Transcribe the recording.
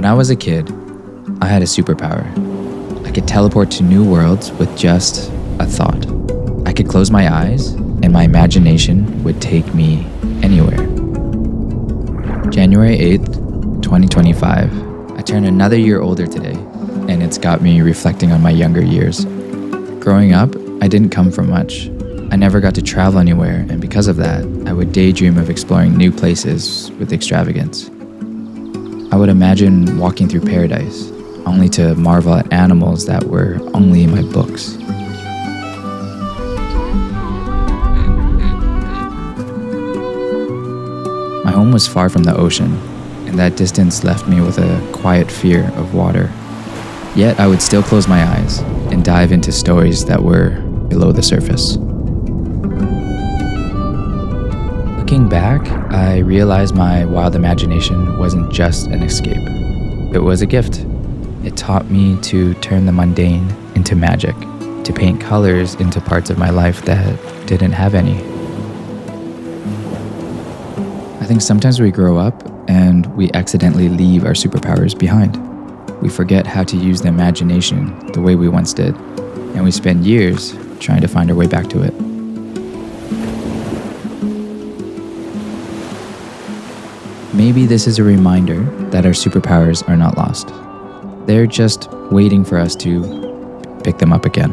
When I was a kid, I had a superpower. I could teleport to new worlds with just a thought. I could close my eyes and my imagination would take me anywhere. January 8th, 2025. I turned another year older today, and it's got me reflecting on my younger years. Growing up, I didn't come from much. I never got to travel anywhere, and because of that, I would daydream of exploring new places with extravagance. I would imagine walking through paradise, only to marvel at animals that were only in my books. My home was far from the ocean, and that distance left me with a quiet fear of water. Yet I would still close my eyes and dive into stories that were below the surface. Looking back, I realized my wild imagination wasn't just an escape. It was a gift. It taught me to turn the mundane into magic, to paint colors into parts of my life that didn't have any. I think sometimes we grow up and we accidentally leave our superpowers behind. We forget how to use the imagination the way we once did, and we spend years trying to find our way back to it. Maybe this is a reminder that our superpowers are not lost. They're just waiting for us to pick them up again.